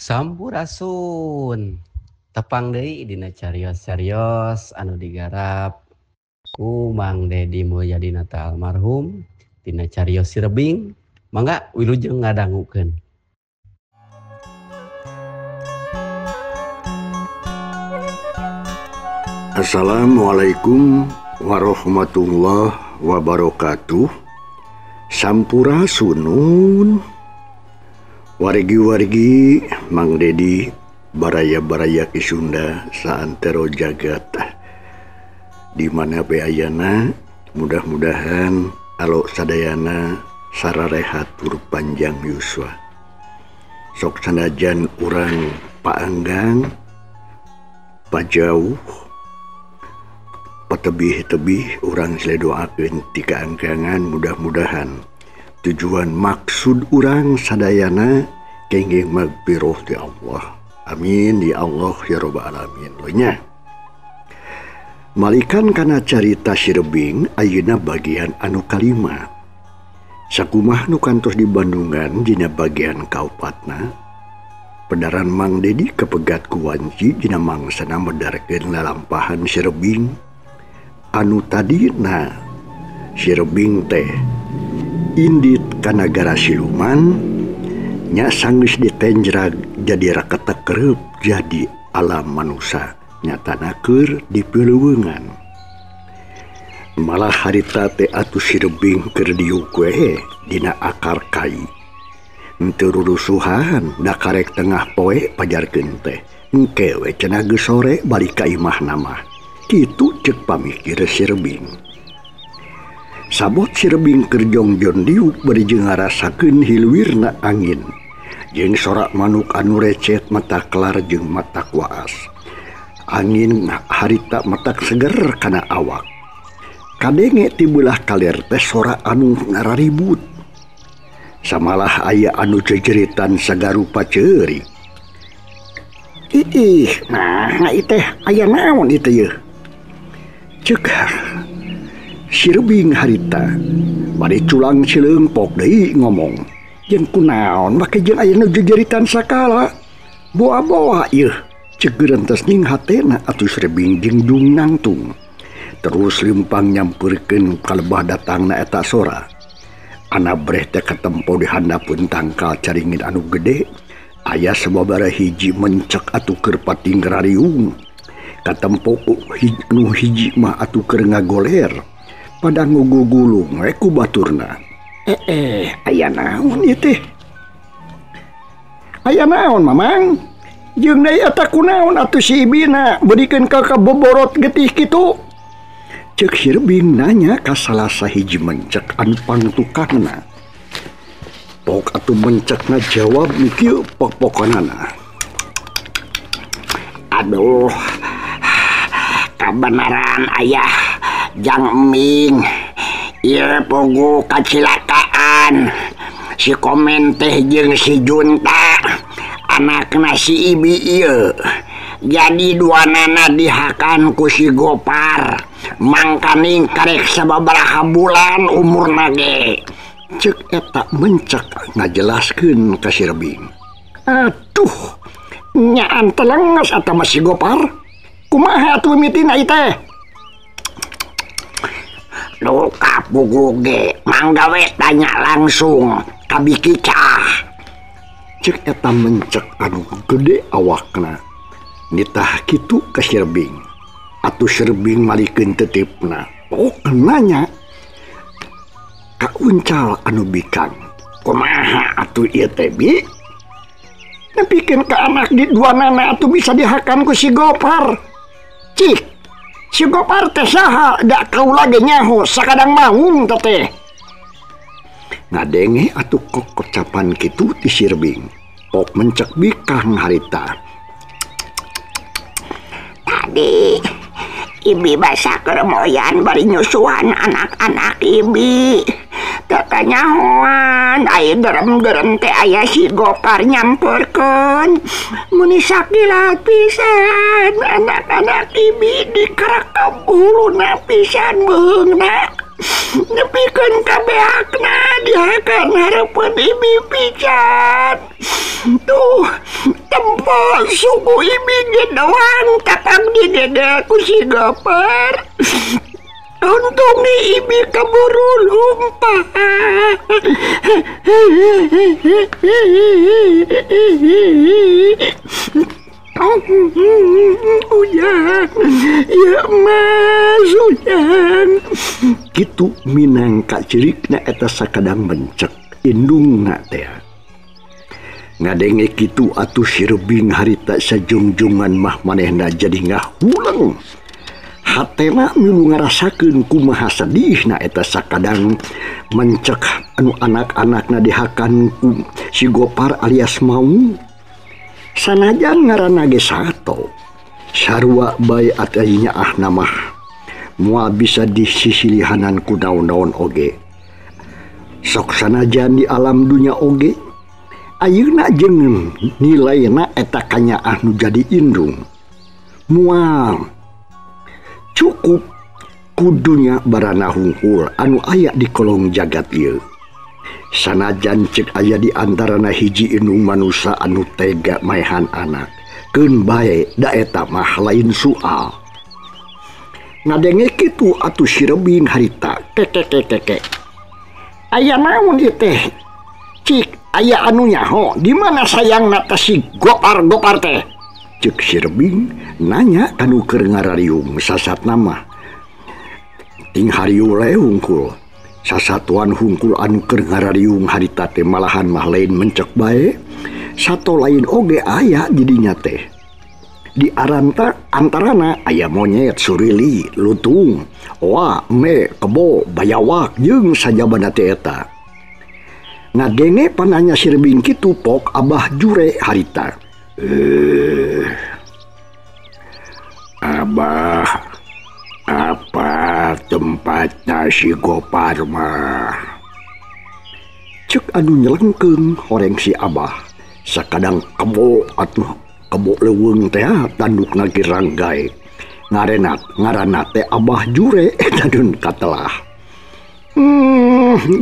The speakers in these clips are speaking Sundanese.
Sampurasun tepang deui dina carios-carios anu digarap ku Mang Dedi Mulyadinata almarhum dina carios Sirebing. Mangga wilujeng ngadangukeun. Assalamualaikum warahmatullahi wabarakatuh. Sampurasun. Wargi-wargi Mang Dedi baraya-baraya ki Sunda saantero jagat di mana be ayana, mudah-mudahan alo sadayana sararehat tur panjang yuswa. Sok sanajan urang paanggang pajauh patebih-tebih urang sledoakeun ti kaanggangan, mudah-mudahan tujuan maksud urang sadayana kenging magpiroh ti Allah. Amin ya Allah ya rabbal alamin. Nya malikan kana carita Sirebing ayeuna bagian anu kalima. Sakumah nu kantos di Bandungan dina bagian kaopatna. Pedaran Mang Dedi kepegat ku wanci dina mangsana medarkeun lalampahan Sirebing anu tadina Sirebing teh indit ka nagara siluman nya sanggeus ditenjrag jadi raketekreup jadi alam manusia nyatana keur dipeuleungan. Malah harita teh atuh Sirebing keur diuk we dina akar kai henteu rurusuhan da karek tengah poe pajarkeun teh engke we cenah geus sore balik ka imahna mah. Kitu ceuk pamikir Sirebing. Sabot Sirebing keur jongjon diuk bari jeung ngarasakeun hilwirna angin jeung sorak manuk anu recet matak kelar jeung matak waas. Angin harita matak seger kana awak. Kadenge ti beulah kaler teh sorak anu ngararibut. Samalah aya anu ceceritan sagarupa ceurik. Ih, nah ieu teh aya naon ieu teh yeuh? Ceuk Sirebing harita bari culang cileungpok deui ngomong. Jeung kunaon make jeung aya nu jejeritan sakala. Boa-boa ieuh ceuk geurentes ning hatena atuh Sirebing jeung dung nangtung. Terus limpang nyampeurkeun ka lebah datangna eta sora. Ana breh teh katempo di handapeun tangkal caringin anu gede. Aya sababaraha hiji mencek atuh keur pating rariung. Katempo nu hiji mah atuh keur ngagoler. Pada ngugulung we ku baturna. Aya naon ieu teh? Aya naon Mamang? Jeung deui eta kunaon atuh si ibina beudikeun ka boborot getih kitu? Ceuk Sirebing nanya ka salah sahiji mencek anu pangtukangna. Pok atuh mencekna jawab kieu pok-pokonana. Aduh, kabenaran ayah Jang Eming, ieu pogo kacilakaan si Komen teh jeung si Junta anakna si Ibi ieu. Jadi duanana dihakan ku si Gopar mangkaning karek sababaraha bulan umurna ge. Ceuk eta mencek ngajelaskeun ka Sirebing. Atuh, nyaan telenges eta mah si Gopar. Kumaha atuh mimitina ieu teh? Lu kapugu ge manggawe tanya langsung ka Biki Cah. Ceuk eta mencek anu gede awakna nitah kitu ka Sirebing. Atuh Sirebing malikeun tetipna. Oh nanya ka uncal anu bikang. Kumaha atuh ieu teh Bi? Nepikeun ka anak di duanana atuh bisa dihakan ku si Gopar. Cik si Gopar teh saha da kaula ge nyaho sakadang maung teh. Ngadenge atuh kocapan kitu ti Sirebing. Pok mencek bikang harita. Tadi Ibi basa keur moyan bari nyusuhan anak-anak Ibi. Teu nyahoan aya derem-derem teh aya si Gopar nyampeurkeun. Muni sakilat pisan anak-anak Ibi dikarak kabuluna pisan beungna. Nepikeun kabehakna dihakan hareupeun Ibi pican. atuh tempo suku ibing doang kapag dineda ku si Gopar. Untung ni ibi kaburu lumpah. Hujan, ya mas hujan. Kitu minangka cirikna eta sakadang mencek indungna teh. Ngadenge kitu atuh si Rebing harita sajungjungan mah manehna jadi ngahuleng. Hatena milu ngarasakeun kumaha sedihna eta sakadang mencek anu anak-anakna dihakan ku si Gopar alias Maung. Sanajan ngaranna ge sato sarua bae ataynya namah moal bisa disisilihanan ku daun-daun oge. Sok sanajan di alam dunya oge ayeuna jeung nilaina eta kanyaah nu jadi indung moal cukup kudunya barana hungkul anu aya di kolong jagat ieu. Sanajan cek aya di antarana hiji indung manusia anu tega maehan anak keun bae da eta mah lain soal. Ngadenge kitu atuh si Rebing harita keke aya naon ieu teh cik aya anu nyaho di mana sayangna teh si Gopar teh cek si Rebing nanya kanu keur ngarariung sasatna mah ting hariu le hungkul sasatuan hungkul anu keur ngarariung harita teh malahan mah lain mencek bae sato lain oge aya didinya teh di antarana aya monyet surili lutung oa me kebo bayawak jeung sajabana teh eta. Ngadenge pananya si Rebing kitu pok Abah Jure harita Abah, apa tempatnya si Gopar mah? Cek anu nyelengkeung horeng si Abah sakadang kebo atuh kebo leuweung teh tandukna giranggai ngaranna teh Abah Jure dadun katelah.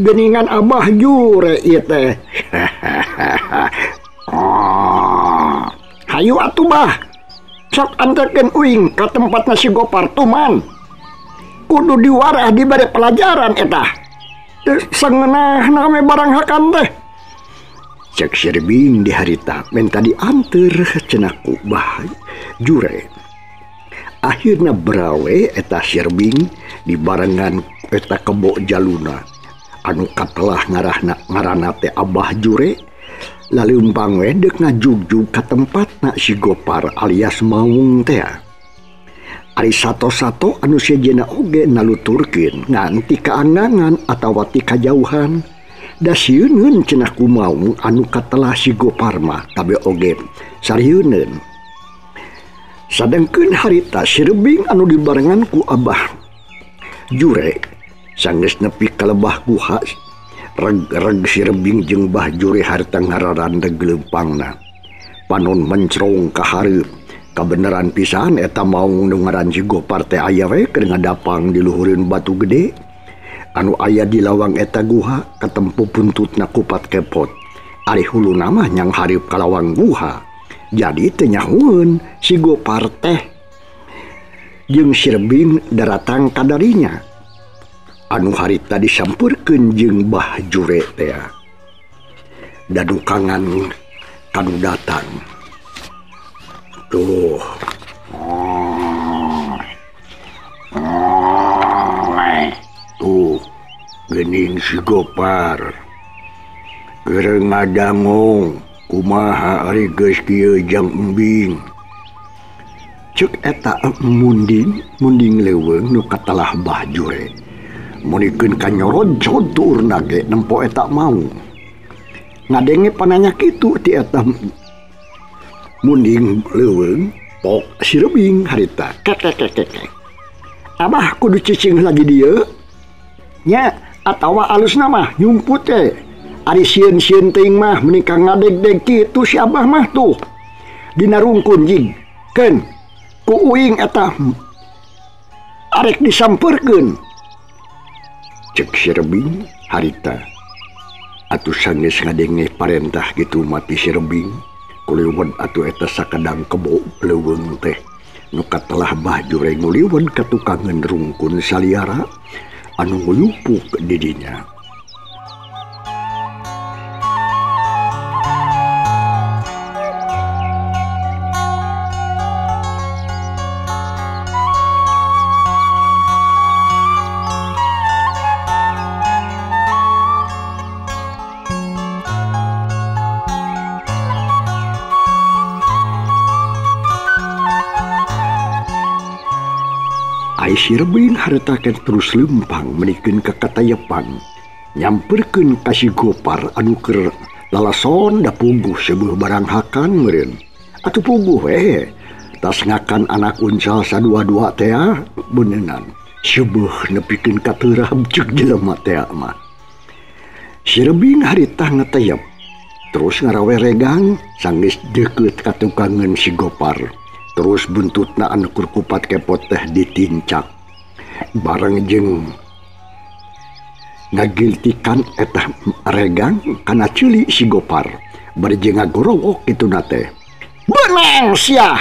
Geningan Abah Jure ieu teh. Hayu atuh bah sok anterkeun uing ka tempatna si Gopar tuman kudu diwarah dibere pelajaran eta sangeunahna me barang hakan teh cek si Rebing di harita minta dianter cenah ku Bah Jure. Akhirna berawe eta si Rebing dibarengan eta kebo jaluna anu katelah ngaranna teh Abah Jure lalu umpang wedek ngajugjug ka tempatna si Gopar alias Maung teh. Ari sato-sato anu sejenna oge naluturkeun nganti kaangangan atawa ti kajauhan da sieun cenah ku Maung anu katelah si Gopar mah tabe oge sarieun. Sadengkeun harita si Rebing anu dibarengan ku Abah Jure sanggeus nepi ka lebah guha reg si Rebing jeung Bah Jure harta ngararandeg leumpangna panon mencrong ka hareup kabeneran pisan eta Maung nu ngaran si Gopar teh aya we keur ngadapang di luhureun batu gede anu aya di lawang eta guha katempo buntutna kupat kepot ari huluna mah nyang hareup ka lawang guha jadi teu nyahoeun si Gopar teh jeung si Rebing daratang ka darinya anu harita disampurkeun jeung Bah Jure teh dadukangan kanu datang tuh tuh geuning si Gopar keur ngadangong kumaha ari geus kieu jang embing cek eta munding leuweung nu katelah Bah Jure munikeun kanyorod-cod tuurna ge nempo eta Maung. Ngadenge pananya kitu ti eta munding leuweung pok si Rebing harita kek Abah kudu cicing lagi dieu nya atawa alusna mah nyumput teh ari sieun-sieun teuing mah menika ngadeg-deg kitu si Abah mah tuh dina rungkun jigkeun ku uing eta arek disampeurkeun cek si Rebing harita atuh sanggeus ngadenge parentah kitu mati si Rebing kuliwan atuh eta sakadang kebo leuweung teh nu katelah bah jure nguliwan ka tukangan rungkun saliara anu nguyupuk didinya. Si Rebing haritaken terus lempang menikeun ka katayepan nyamperkeun ka si Gopar anu keur lalason da puguh sebuah barang hakan meureun atuh puguh tas ngakan anak uncal sadua-dua teh beuneunan sebuah nepikeun ka teurah ceuk jelema teh mah. Si Rebing harita ngatayep terus ngaraweregang sanggeus deukeut ka tukangan si Gopar. Terus buntutna anu kurkupat kepot teh ditincak bareng jeung ngagiltikan eta regang kana ceuli si Gopar bari jeung ngagorowok kitu teh beunang sia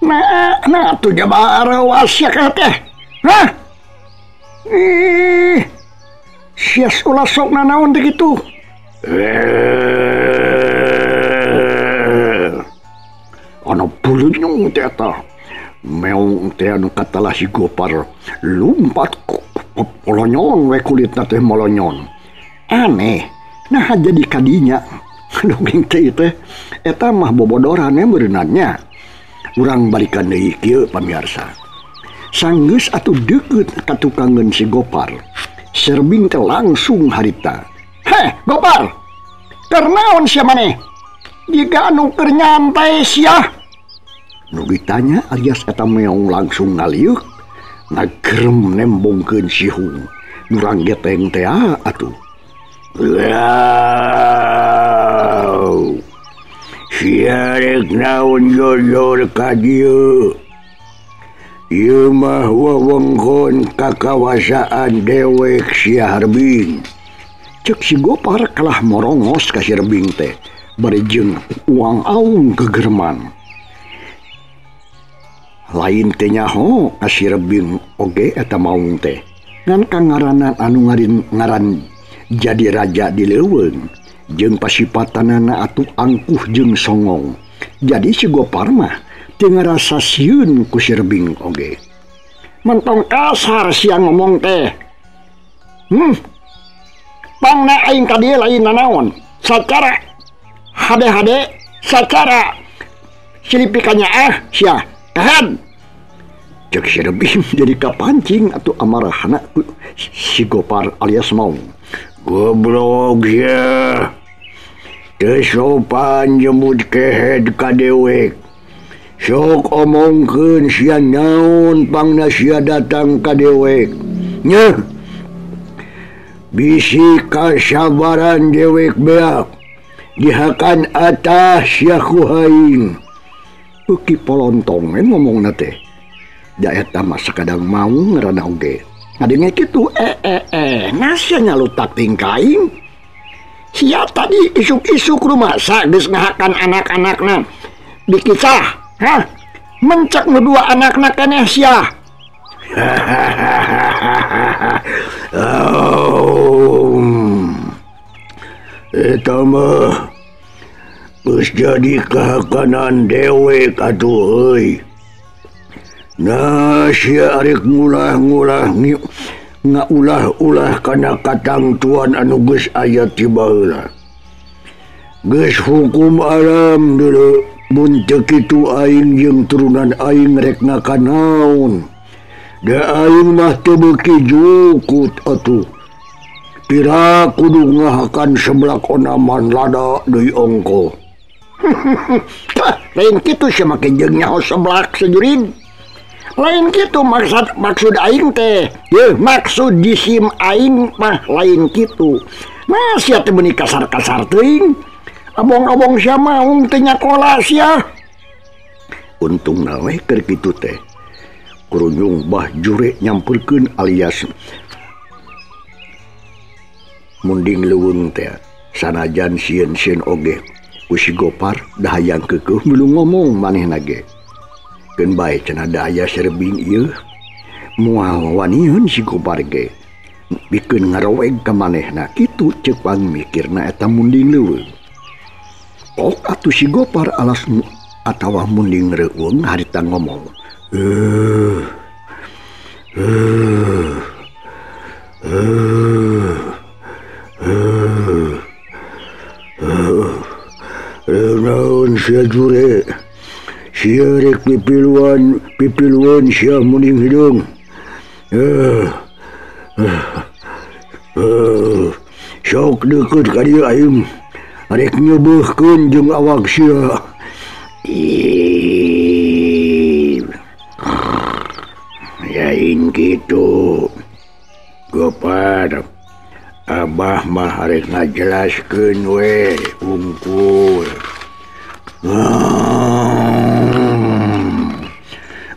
nah atuh jabar wasia ka teh hah sia ulah sok nanaon teh kitu ana pulunyung teh eta meong teh anu katalah si Gopar lumpat polonyon we kulitna teh molonyon aneh nah jadi kadinya dongeng teh eta mah bobodoran beunannya urang balikan deui kieu pamirsa sanggeus atuh deukeut ka tukangan si Gopar si Rebing teh langsung harita heh Gopar keur naon sia maneh jiga anu keur nyantai sia nu ditanya alias eta meong langsung ngaliuk ngagerem nembongkeun si Hung nurang geteng teh atuh sia rek naon jor ka dieu ieu mah wewengkon kakawasaan dewek si Rebing cek si Gopar kalah morongos ka si Rebing teh bari jeung uang aung kegereman lain teh nyaho ka si Rebing oge eta maung teh ngan kangaranan anu ngaran jadi raja di leuweung jeung pasipatanana atuh angkuh jeung songong jadi si Gopar mah teu ngarasa sieun ku si Rebing oge mentong kasar sia ngomong teh pangna aing ka dieu lain nanaon sacara hade-hade sacara silipikannya sia kahan cek si Rebing jadi kapancing atau amarahna si Gopar alias maung goblok ya teu sopan jemput kehed ka dewek sok omongkeun sia naon pangna sia datang ka dewek nya bisi kasabaran dewek beak dihakan atas sia ku aing uki polontong ngomongna teh da eta mah sakadang mau ngarana oge ngadenge kitu nasa nyalutak tingkaing sia tadi isuk-isuk rumah geus ngahakan anak-anakna dikisah mencek nu dua anakna keneh sia eta mah geus jadi kahakanan dewek atuh euy nah sia arek ngulah-ngulah ngaulah-ulah kana katangtuan anu geus aya ti baheula geus hukum alam dulu mun teu kitu aing jeung turunan aing rek ngakanaon da aing mah teu beuki jukut atuh pira kudu ngahakan seblak onaman lada deui ongko lain kitu sia make jeung nyaho seblak sejurin lain kitu maksud aing teh maksud jisim aing mah lain kitu nah sia teh beuni kasar-kasar teuing abong-abong sia maung teh nyakola sia untungna we keur kitu teh kurunyung bah jure nyampurkeun alias munding leuweung teh sanajan sieun-sieun oge Si Gopar dahayang kekeuh milu ngomong manehna ge. Keun bae cenah daya Sirebing ieu. Moal wanieun si Gopar ge. Bikeun ngaroweg ka manehna kitu ceuk pangmikirna eta munding leuweung. Pok atuh si Gopar alas atawa munding reueung harita ngomong. Naon sia jure, sia rek pipiluan sia munding hidung. Sok deukeut ka dieu aing, rek nyeubeukkeun jeung awak sia. Yain kitu, Gopar. Abah mah harek ngajelaskeun we unggul.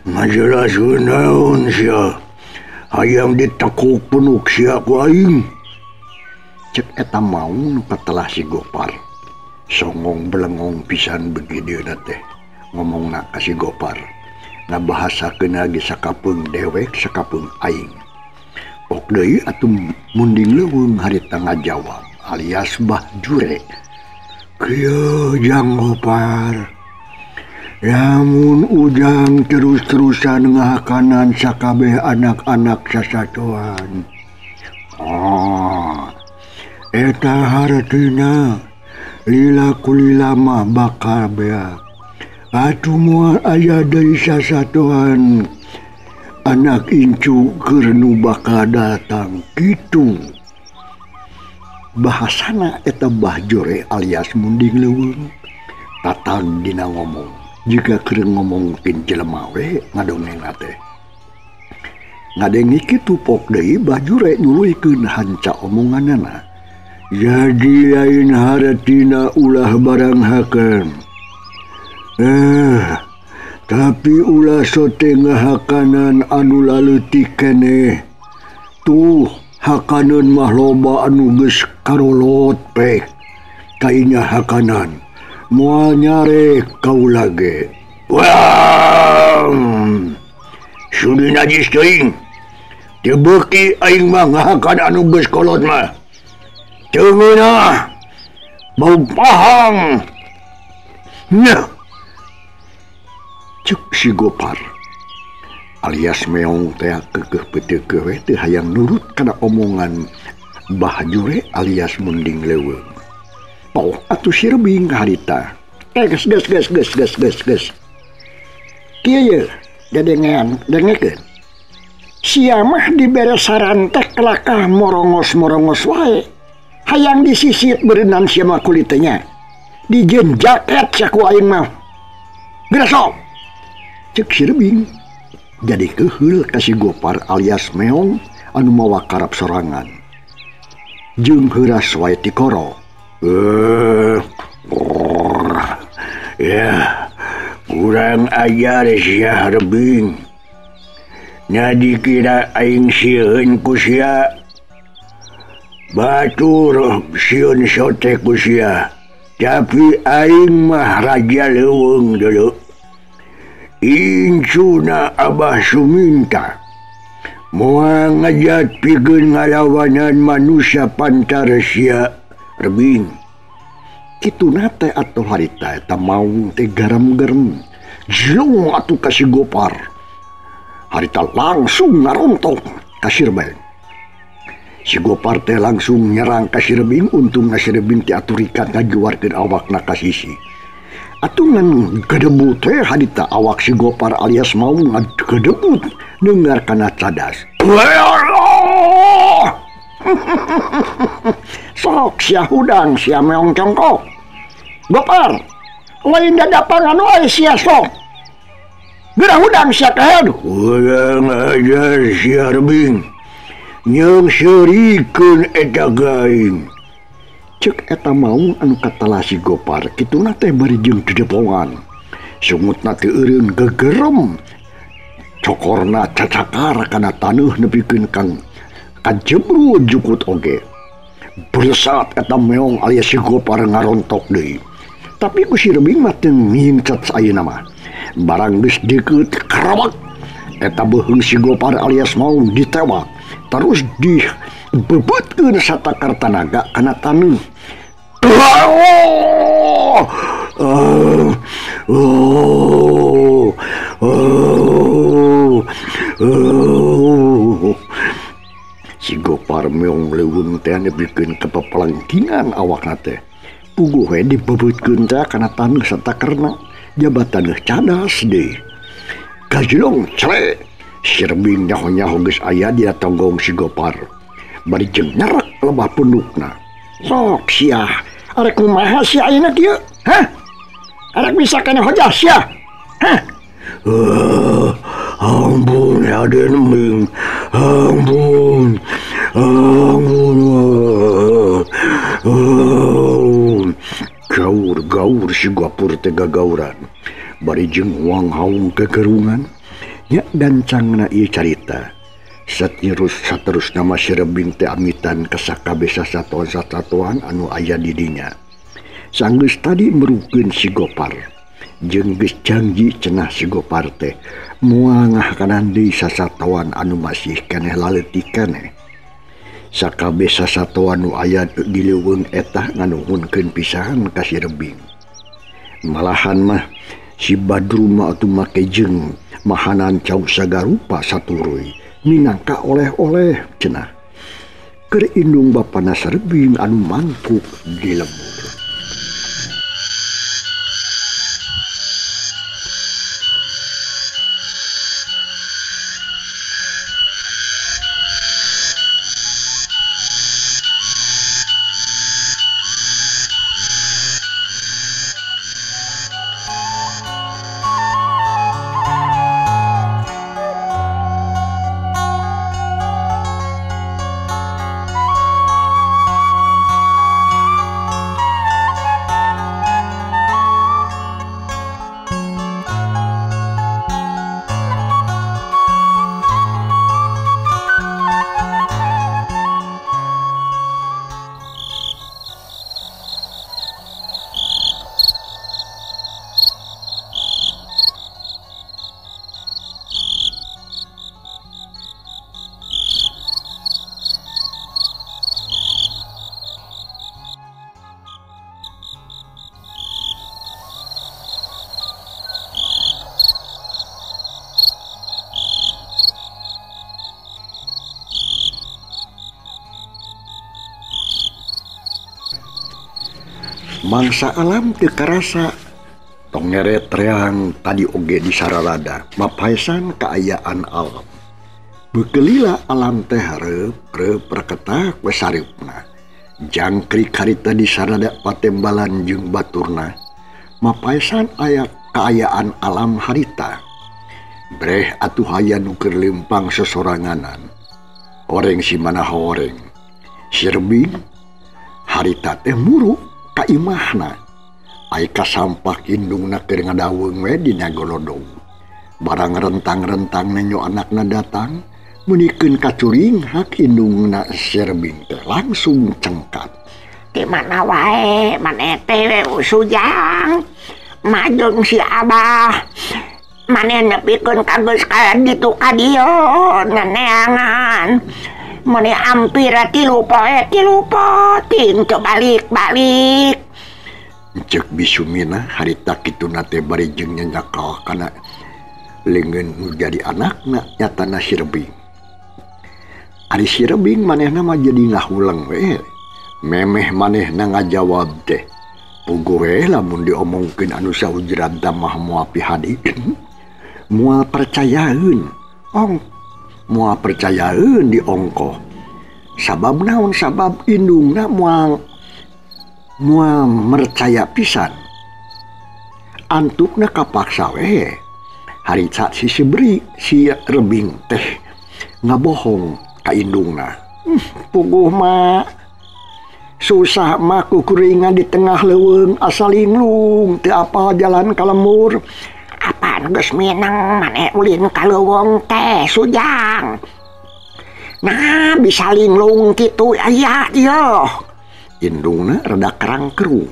Ngajelaskeun naon sia? Hayang ditekuk penuk sia ku aing. Cek eta mau nu katelah si Gopar. Songong belengong pisan begideuna teh. Ngomongna ka si Gopar. Ngabahasakeun lagi sakapeung dewek sakapeung aing. Pok deui atuh munding leuweung harita ngajawab alias bah jure. Kieu Jang Gopar. Lamun ujang terus-terusan ngahakanan sakabeh anak-anak sasatoan. Eta hartina lila kulila mah bakal beak. Atuh moal aya deui sasatoan anak incu keur nu bakal datang kitu. Bahasana eta bah jore alias munding leuweung. Tatag dina ngomong. Jika keur ngomong mungkin jelema we ngadongeng teh. Ngadengi kitu pok deui bah jure nyuluikeun hanca omonganana. Jadi lain haratina ulah barang hakeun. Tapi ulah sote ngahakanan anu laleutik keneh. Tuh hakanan mah loba anu geus karolot pek. Kainya hakanan. Moal nyare kaula ge. Wah! Sudi najis teuing. Teu beuki aing mah ngahakan anu geus kolot mah. Ceungeunah bau pahang. Nya. Cuk si Gopar alias meong teh kekeuh peuteukeuh we teu hayang nurut kana omongan bah jure alias munding leuweung. Pau atuh Sirebing harita. Ges. Kieu ye dedengean dengekeun. Sia mah dibere saran teh kelakah morongos wae. Hayang disisit berenang sia mah kulitnya. Dijeun jaket saku aing mah. Geura sok. Cek Sirebing jadi keheul ka si Gopar alias meong anu mawa karab sorangan. Jeung heuras wae ti koro. Ya, kurang ajar sia Sirebing. Nya dikira aing sieun ku sia. Batur sieun sote ku sia. Tapi aing mah raja leuweung deuleu. Incuna Abah Suminta moal ngajat pikeun ngalawanan manusia pantar sia Rebing. Kituna teh atuh harita eta maung teh garam-garam. Jeung atuh ka si Gopar. Harita langsung ngarontok ka Sirebing. Si Gopar teh langsung nyerang ka Sirebing. Untungna Sirebing teh aturikan ngajuarkeun awakna ka sisi. Atungan kedebut teh hadita awak si Gopar alias mau kedebut dengar kana cadas. Sok sia hudang sia meong congkok. Gopar, lain dadapan anu aya sia sok. Geura hudang sia kahed. Urang ajar sia Rebing. Nyong serikeun eta gaing. Cek eta maung anu katelah si Gopar kituna teh bari jeung dedepongan. Sungutna teh eureun gegerem. Cokorna cacakar kana taneuh nepikeun kang kajebru jukut oge. Bersat eta meong alias si Gopar ngarontok deui. Tapi ku si Rebing mah teu ngingcat saeuna mah. Barang geus deukeut karawak eta beuheung si Gopar alias mau ditewak. Terus dibebutkeun Satakartanaga kana taneuh. Si Gopar meong leuweung teh nepikeun kepepelengkingan awakna teh. Puguh we dibebutkeun teh kana taneuh Satakarna. Jabatan cadas deh. Kajlong cere. Si Rebing nyaho-nyaho geus aya di tonggong si Gopar. Bari jeung nyarak lebah pundukna. Sok sia, arek kumaha sia ayeuna kieu? Hah? Arek bisa kana hojah sia? Hah? Ampun Raden Ming. Ampun. Gaur si Gopur teh gagauran. Bari jeung Wang Haung kegerungan. Nya dancangna ieu carita. Saterus nama si Rebing teh amitan ka sakabeh sasatoan-sasatoan anu aya di dinya. Sanggeus tadi merukeun si Gopar. Jeung geus janji cenah si Gopar teh moal ngahkanan deui sasatoan anu masih keneh laleutik keneh. Sakabeh sasatoan nu aya di leuweung eta nganuhunkeun pisan ka si Rebing. Malahan mah si Badru mah atuh make jeung mahanan cau sagarupa saturuy minangka oleh-oleh cenah. Keur indung bapana Rebing anu mangkuk di lembur. Mangsa alam teu karasa tong nyeret reang tadi oge di saralada mapaesan kaayaan alam. Bekelila alam teh hareup praketak we saripna. Jangkrik harita di sarada patembalan jeung baturna. Mapaesan aya kaayaan alam harita. Breh atuh aya nu keur lempang sesoranganan. Oreng si manaha oreng. Si Rebing harita teh muru ka imahna. Ai kasampak indungna keur ngadaweung we dina golodong. Barang rentang-rentang nenyo anakna datang meunikeun kacuring hak indungna si Rebing teh langsung cengkat. Di mana wae maneh teh usujang majeng si Abah. Maneh nepikeun ka geus ka ditu ka dieu nganeangan. Mane hampir 3 poe ting teu balik-balik. Cek bisumina harita kituna teh bari jeung nyanyakal kana leungeun nu jadi anakna nyatana si Rebing. Ari si Rebing manehna mah jadi ngahuleng we. Memeh manehna ngajawab teh. Puguh we lamun diomongkeun anu saujrad mah moal pihadi. Moal percayaeun. Moal percayaeun di ongkoh. Sabab naon? Sabab indungna moal mercaya pisan. Antukna kapaksa we. Harita si Rebing teh ngabohong ka indungna. Puguh mah susah mah kukuringan di tengah leuweung asa linglung teu apal jalan ka lembur. Apaan geus mineng maneh ulin ka leuweung teh sujang. Nah bisa linglung kitu aya ieu. Indungna rada kerang-kerung.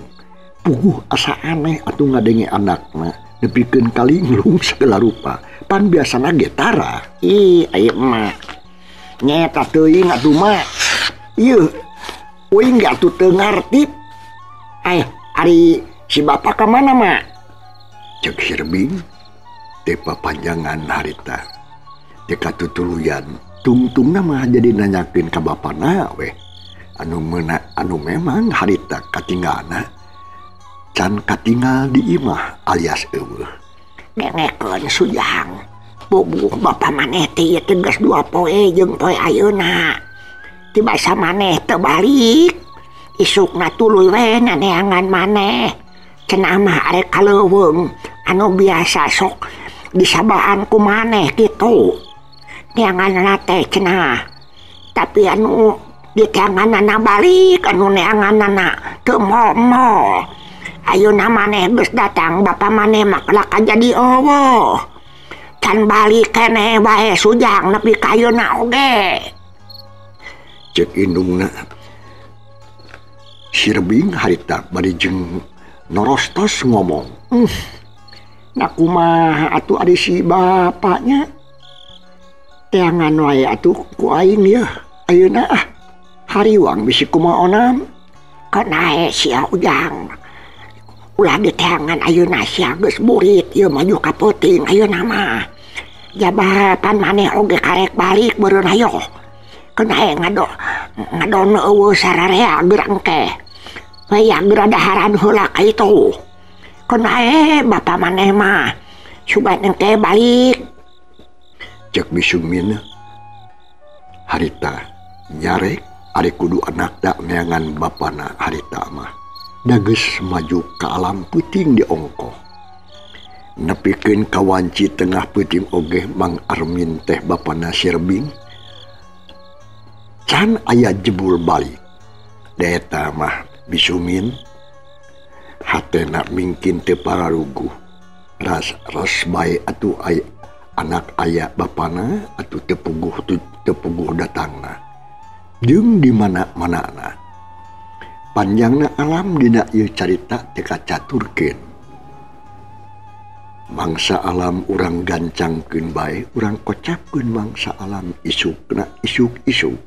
puguh asa aneh atuh ngadenge anakna nepikeun kalinglung segala rupa pan biasana ge tara. Ih ayeuna mah nyeta teuing atuh mah. Ieu uing ge atuh teu ngarti. Ari si bapak ka mana mah? Cek Sirbing teu papanjangan harita teu katutuluyan tungtungna mah jadi nanyakeun ka bapana we anu memang harita katinggalna can katinggal di imah alias eueuh. Dengekeun Sujang, bubuh bapa maneh teh ieu tegas 2 poe jeung poe ayeuna. Ti basa maneh teu balik, isukna tuluy we naneangan maneh. Cenah mah arek kaleuweung anu biasa sok disabaan ku maneh kitu. Neanganna teh cenah. Tapi anu diteanganna balik anu neanganna teu momo. Ayeuna maneh geus datang bapa maneh mah laka jadi eueuh. Can balik keneh bae Sujang nepi ka ayeuna oge. Cek indungna Sirbing harita bari jeung norostos ngomong. Nah kumaha atuh ari si bapaknya. Teangan wae atuh ku aing yeuh. Ayeuna hariwang bisi kumaonam. Kana si Ujang. Ulah diteangan ayeuna sia geus burit ieu maju ka peuting ayeuna mah. Jabatan maneh oge karek balik beureun hayo. Kana ngadon eueuh sararea gerang teh. Waya geradaharan heula ka itu. Kana bapa maneh mah sugan engke balik. Cek Bisumin harita nyarek ari kudu anakna neangan bapana harita mah dageus maju ka alam peuting di ongko. Nepikeun kawanci tengah peuting oge Mang Armin teh bapana Sirbing can aya jebul balik. Daeta mah Bisumin hatena mingkin teu pararuguh. Ras bae atuh aya anak aya bapana atuh teu puguh datangna. Jeung di mana-manana. Panjangna alam dina ieu carita teu kacaturkeun. Mangsa alam urang gancangkeun bae urang kocapkeun mangsa alam isukna isuk-isuk.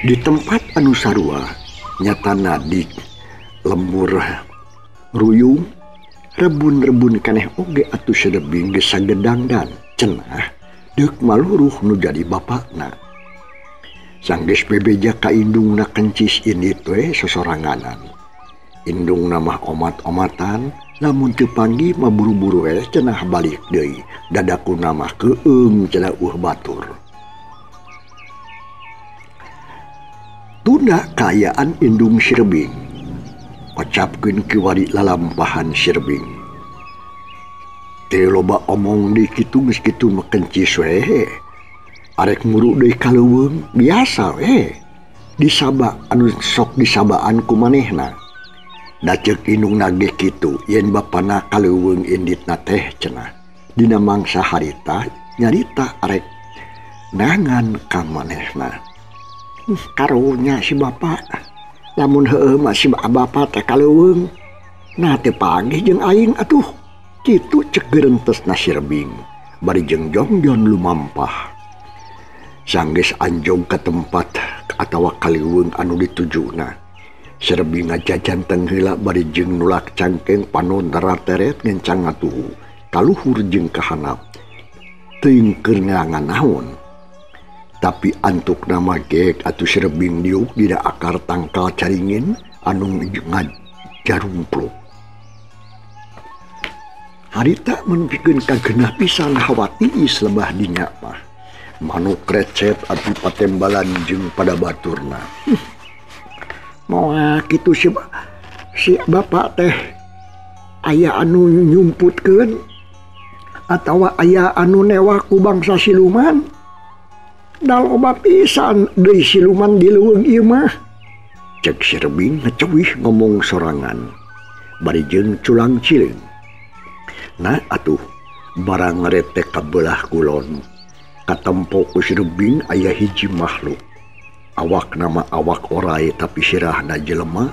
Di tempat anu sarua nyatana di lembur ruyung rebun-rebun keneh oge atuh Sirbing geus sagedang dan cenah deuk maluruh nu jadi bapakna. Sanggeus bebeja ka indungna kencis ini teh sosoranganan. Indungna mah omat-omatan lamun teu panggih mah buru-buru cenah balik deui. Dadakuna mah keueung cenah batur. Tunda kaayaan indung Sirbing ocapkeun kiwari lalampahan Sirbing. Teu loba omong deui kitu geus kitu mah kencis we. Arek muru deui kaleuweung biasa we. Disaba anu sok disabaan ku manehna. Da ceuk indungna ge kitu yen bapana kaleuweung inditna teh cenah. Dina mangsa harita nyarita arek nangan ka manehna. Karunya si bapak lamun heueuh mah si bapak teh kaleuweung nah teu panggih jeung aing atuh kitu ceuk geurentesna Sirbing bari jeung jongjon lumampah. Sanggeus anjog ka tempat atawa kaleuweung anu ditujuna Sirbing ngajajanteng heula bari jeung nulak cangkeng panon darateret ngencang atuh kaluhur jeung kahanap teuing keur ngerangan naon. tapi antuk nama gek atuh Sirebing diuk dina akar tangkal caringin anu ngajarumpluk. Harita menpikeun kagenah pisan hawati selebah dinya mah. Manuk recep atuh patembalan jeung pada baturna. Moal kitu si bapak teh aya anu nyumputkeun atawa aya anu newa ku bangsa siluman. Da loba pisan deui siluman di leuweung ieu mah. Cek Sirebing ngeceuwih ngomong sorangan. Bari jeung culang cileung. Nah atuh barang ngeretek kabelah kulon. Katempo ku Sirebing aya hiji makhluk. Awak nama awak orai tapi sirahna jelema.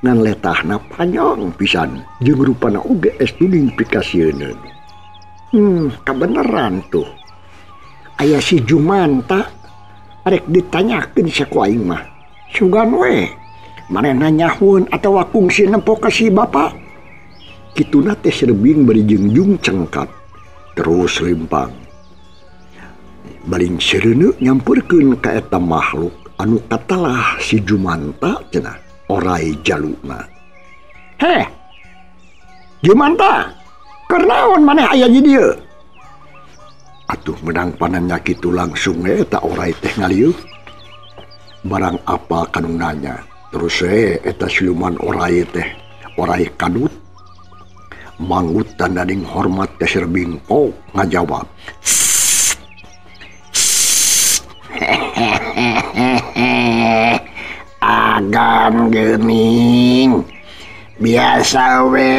Ngan letahna panjang pisan. Jeung rupana oge estuding pikasieun. Kabeneran tuh. Aya si Jumanta arek ditanyakeun saku aing mah. Sugan we. Manehna nyahun atawa kungsi nempo ka si bapak. Kituna teh Sirebing bari jengjung cengkat. Terus limpang. Baling sereuneu nyamperkeun ka eta makhluk anu katalah si Jumanta cenah orai jaluna. Heh. Jumanta, keur naon maneh aya di dieu? Atuh menang pananya kitu langsung eta orai teh ngalieuh. Barang apa kanu nanya. Terus eta siluman orai teh orai kadut. Manggut tandading hormat ke Sirebing pok ngajawab. Agan geuning. Biasa we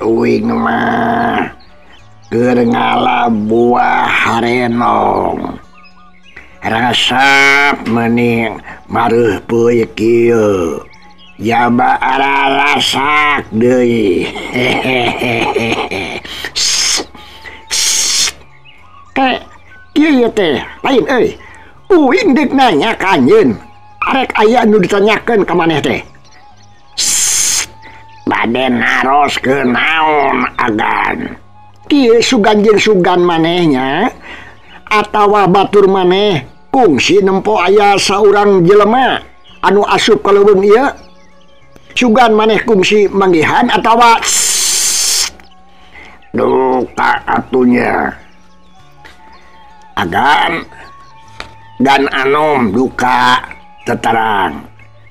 uing mah. Keur ngalabuah harenong. Rasap mending mareuh peuy kieu. Jaba arasak deui. Kieu teh lain euy. Uing deuk nanya ka anjeun. Arek aya anu ditanyakeun ka maneh teh. Bade naros ke naon agan. Kieu sugan jeung sugan manehnya atawa batur maneh kungsi nempo aya saurang jelema anu asup ka leuweung ieu. Sugan maneh kungsi manggihan atawa duka atunya. Agan dan anom duka teterang.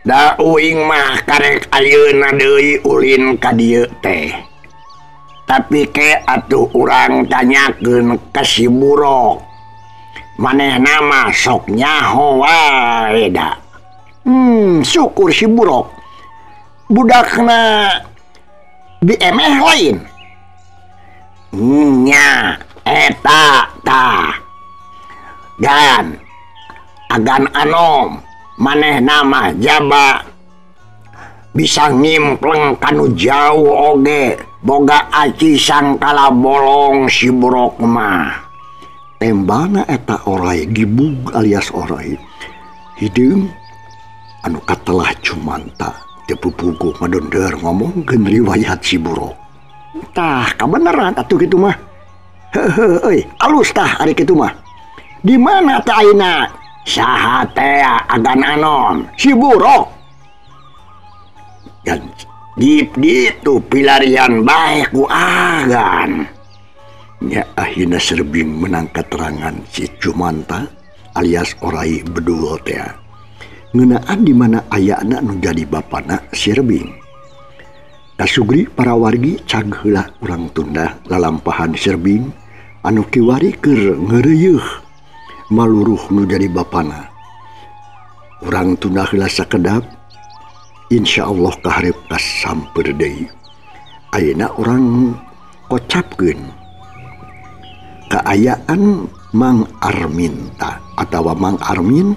Da uing mah karek ayeuna deui ulin ka dieu teh. Tapi ke atuh urang tanyakeun ka si Burok. Manehna mah sok nyaho wae da. Syukur si Burok. Budakna diemeh lain. Nya eta tah. Dan agan anom manehna mah jaba bisa ngimpleng kanu jauh oge. Boga aci sangkala bolong si Burok mah. Tembana eta orai gibug alias orai. Hideung anu katelah Jumanta. Tepupugu madonder ngomongkeun riwayat si Burok. Tah kabeneran atuh kitu mah. Heuh alus tah ari kitu mah. Di mana teh ayeuna? Saha teh agan anon? Si Burok. Dan ditu pilarian bae ku agan. Nya akhirna Sirebing menang keterangan si Jumanta alias orai bedul teh. Ngeunaan di mana ayana nu jadi bapana Sirebing. Kasugri para wargi cag heula urang tunda lalampahan Sirebing anu kiwari keur ngeureuyeuh maluruh nu jadi bapana. Urang tunda heula sakedap. Insyaallah kaharep kasamper deui. Ayeuna urang kocapkeun kaayaan Mang Armin ta atawa Mang Armin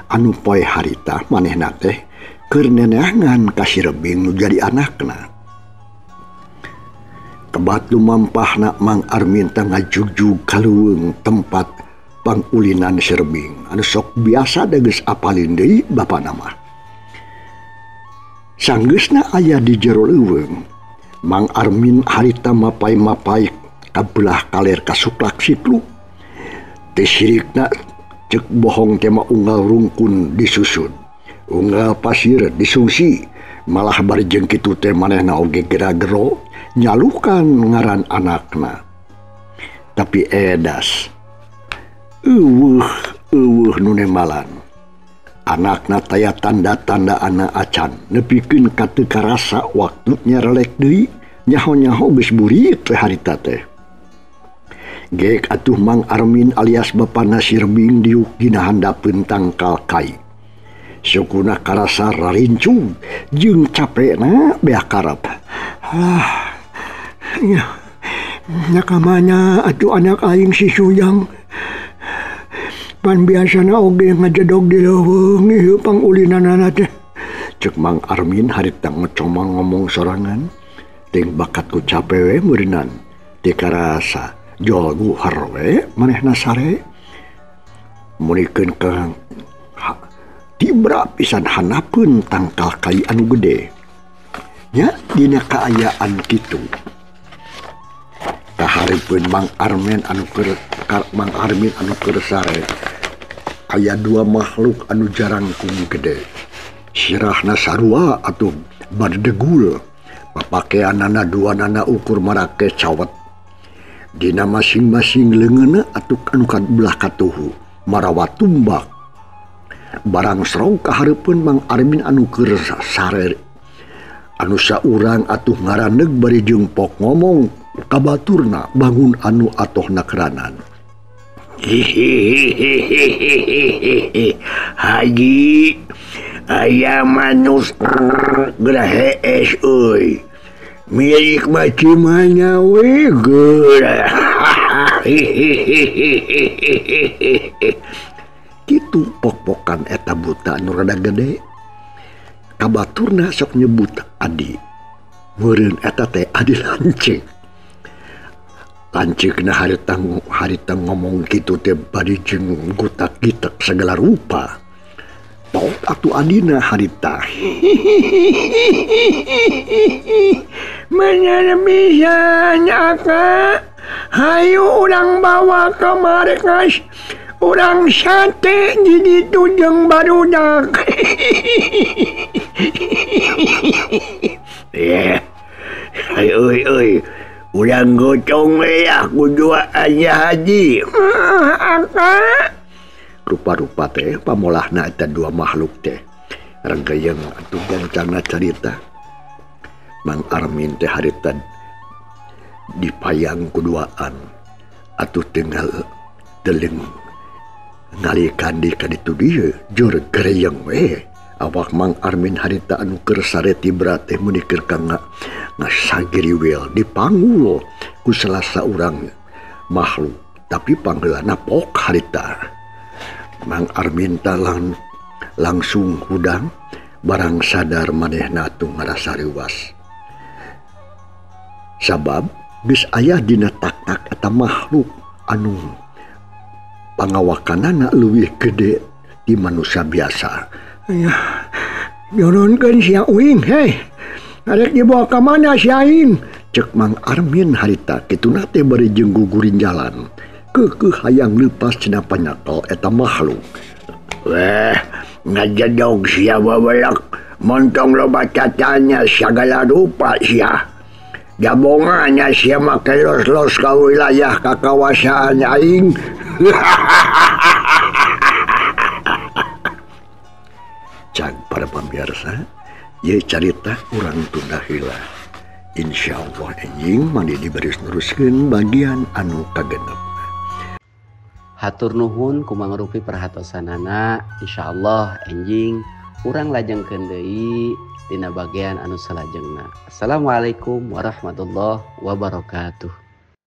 anu poe harita manehna teh keur neneangan ka Sirebing nu jadi anakna. Kebat lumampahna Mang Armin teh ngajugjug ka leuweung tempat pangulinan Sirebing anu sok biasa da geus apalin deui bapana mah. Sanggeusna aya di jero leuweung, Mang Armin harita mapai-mapai kabelah kaler kasuklak sikluk. Teh sirikna Cek bohong tema unggal rungkun disusun, unggal pasir disungsi, malah barjeng kitu teh manehna oge gera-gero nyalukan ngaran anakna. Tapi edas eueuh nu nemalan. Anakna taya tanda-tanda anak acan nepikeun ka teu karasa waktunya relek deui nyaho-nyaho geus burit teh harita teh. Geek atuh Mang Armin alias bapana si Rebing diuk dina handapeun tangkal kai. Sukuna karasa rarincung jeung capekna beak karep. Nakamana atuh anak aing si Suyang. Pan biasana oge ngajedog di leuweung ieu pangulinanana teh. Cek Mang Armin harita ngecomang ngomong sorangan. Ting bakat ku capek we meurinan. Teu karasa jol guhar we manehna sare. Munikeun ka tibra pisan hanapeun tangkal kai anu gede. Nya dina kaayaan kitu. Kahareupeun Mang Armin anu keur sare. Aya dua makhluk anu jarangkung gede. Sirahna sarua atuh bardegul. Papakeanana duanana ukur marake cawet. Dina masing-masing leungeunna atuh anu kabelah katuhu marawat tumbak. Barang serong kahareupeun Mang Armin anu keur sare. Anu saurang atuh ngaraneg bari jeung pok ngomong ka baturna bangun anu atohna keranan. Haji aya manus geura hees euy. Milik macimanya we geura. Kitu pok-pokan eta buta anu rada gede. Kabaturna sok nyebut Adi. Meureun eta teh Adi Lancik. Lancikna harita ngomong kitu teh bari jeung gutak-gitek segala rupa. Tok atuh Adina harita. Mana bisa nyaka. Hayu urang bawa kamari guys. Urang sate jadi tujeng barudak. Ya, euy, urang gocong ya kudua aja haji. Apa? Rupa-rupa teh pamolahna eta dua makhluk teh. Rangkayang atuh gancangna carita. Mang Armin teh harita dipayang kuduaan. Atuh tinggal teleng ngalikan di kaditu dieu jur gereyeng we. Awak Mang Armin harita anu keur sare tibra teh munikir ka ngasagiriwil dipanggul ku salah saurang makhluk tapi panggeulana pok harita. Mang Armin langsung hudang barang sadar manehna atuh ngarasa riwas. Sabab geus aya dina tak-tak eta makhluk anu pangawakanana leuwih gede di manusia biasa. Ya, nyoronkeun sia uing heh. Arek dibawa ka mana si aing? Cek Mang Armin harita kituna teh bari jeung gugurin jalan. Keukeuh hayang leupas cenah panyakel eta makhluk. Weh, ngajedog sia babalak. Montong loba cacanya segala rupa sia. Gabongannya sia make los-los ka wilayah kakawasaan aing. Cang para pemirsa, ye carita urang tunda heula. Insyaallah anjing mandi diberi neruskeun bagian anu kagenep. Hatur nuhun ku mangrupi perhatosanana. Insyaallah anjing urang lajengkeun deui dina bagian anu salajengna. Assalamualaikum warahmatullahi wabarakatuh.